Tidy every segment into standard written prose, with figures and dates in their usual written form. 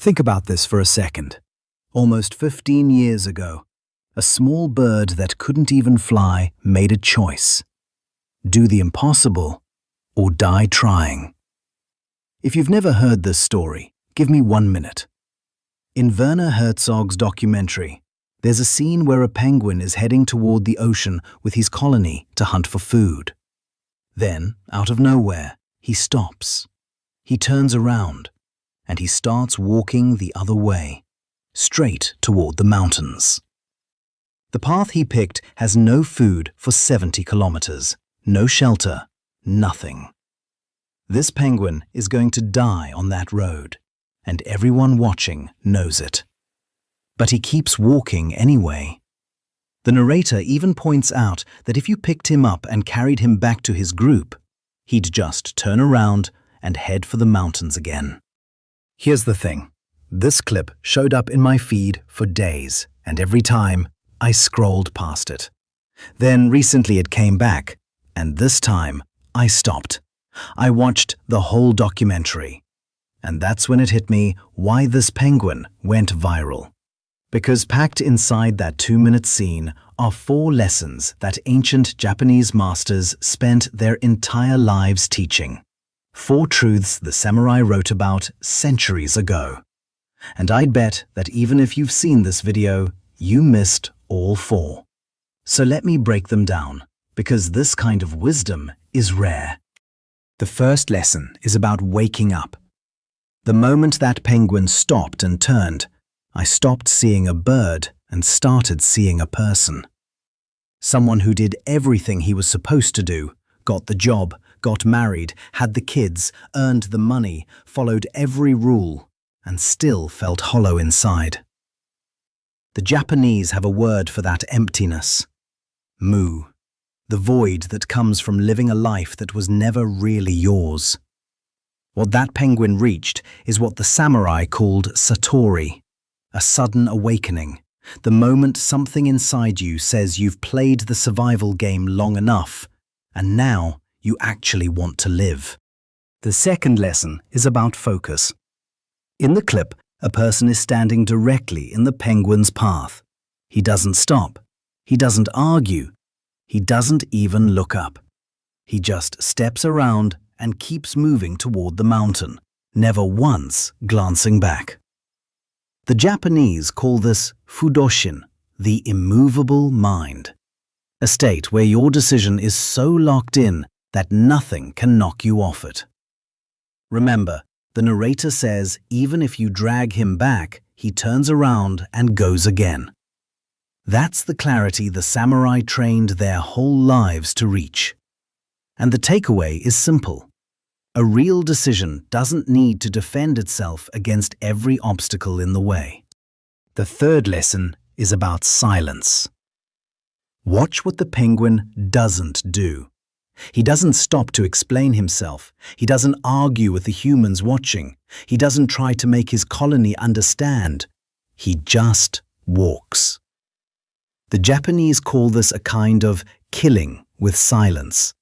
Think about this for a second. Almost 15 years ago, a small bird that couldn't even fly made a choice. Do the impossible or die trying. If you've never heard this story, give me 1 minute. In Werner Herzog's documentary, there's a scene where a penguin is heading toward the ocean with his colony to hunt for food. Then, out of nowhere, he stops. He turns around, and he starts walking the other way, straight toward the mountains. The path he picked has no food for 70 kilometers, no shelter, nothing. This penguin is going to die on that road, and everyone watching knows it. But he keeps walking anyway. The narrator even points out that if you picked him up and carried him back to his group, he'd just turn around and head for the mountains again. Here's the thing. This clip showed up in my feed for days, and every time I scrolled past it. Then recently it came back, and this time I stopped. I watched the whole documentary. And that's when it hit me why this penguin went viral. Because packed inside that 2-minute scene are 4 lessons that ancient Japanese masters spent their entire lives teaching. 4 truths the samurai wrote about centuries ago. And I'd bet that even if you've seen this video, you missed all 4. So let me break them down, because this kind of wisdom is rare. The first lesson is about waking up. The moment that penguin stopped and turned, I stopped seeing a bird and started seeing a person. Someone who did everything he was supposed to do, got the job, got married, had the kids, earned the money, followed every rule, and still felt hollow inside. The Japanese have a word for that emptiness. Mu. The void that comes from living a life that was never really yours. What that penguin reached is what the samurai called satori, a sudden awakening, the moment something inside you says you've played the survival game long enough, and now you actually want to live. The second lesson is about focus. In the clip, a person is standing directly in the penguin's path. He doesn't stop. He doesn't argue. He doesn't even look up. He just steps around and keeps moving toward the mountain, never once glancing back. The Japanese call this fudoshin, the immovable mind, a state where your decision is so locked in that nothing can knock you off it. Remember, the narrator says even if you drag him back, he turns around and goes again. That's the clarity the samurai trained their whole lives to reach. And the takeaway is simple. A real decision doesn't need to defend itself against every obstacle in the way. The third lesson is about silence. Watch what the penguin doesn't do. He doesn't stop to explain himself. He doesn't argue with the humans watching. He doesn't try to make his colony understand. He just walks. The Japanese call this a kind of killing with silence.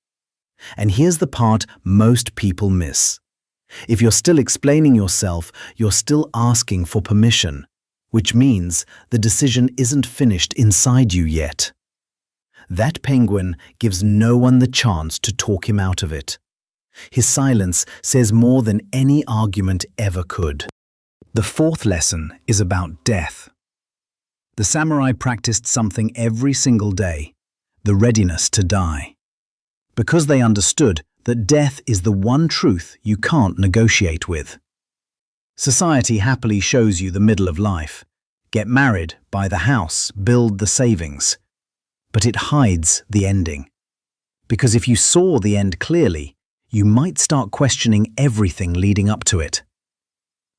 And here's the part most people miss. If you're still explaining yourself, you're still asking for permission, which means the decision isn't finished inside you yet. That penguin gives no one the chance to talk him out of it. His silence says more than any argument ever could. The fourth lesson is about death. The samurai practiced something every single day, the readiness to die. Because they understood that death is the one truth you can't negotiate with. Society happily shows you the middle of life. Get married, buy the house, build the savings. But it hides the ending. Because if you saw the end clearly, you might start questioning everything leading up to it.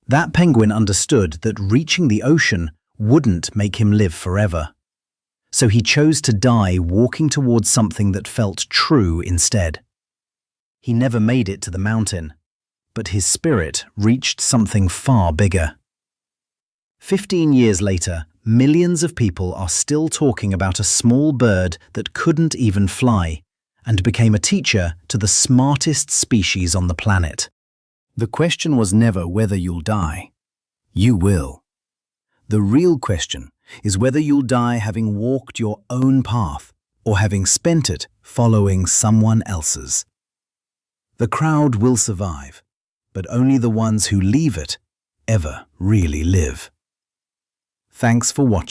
That penguin understood that reaching the ocean wouldn't make him live forever. So he chose to die walking towards something that felt true instead. He never made it to the mountain, but his spirit reached something far bigger. 15 years later, millions of people are still talking about a small bird that couldn't even fly and became a teacher to the smartest species on the planet. The question was never whether you'll die. You will. The real question is whether you'll die having walked your own path or having spent it following someone else's. The crowd will survive, but only the ones who leave it ever really live. Thanks for watching.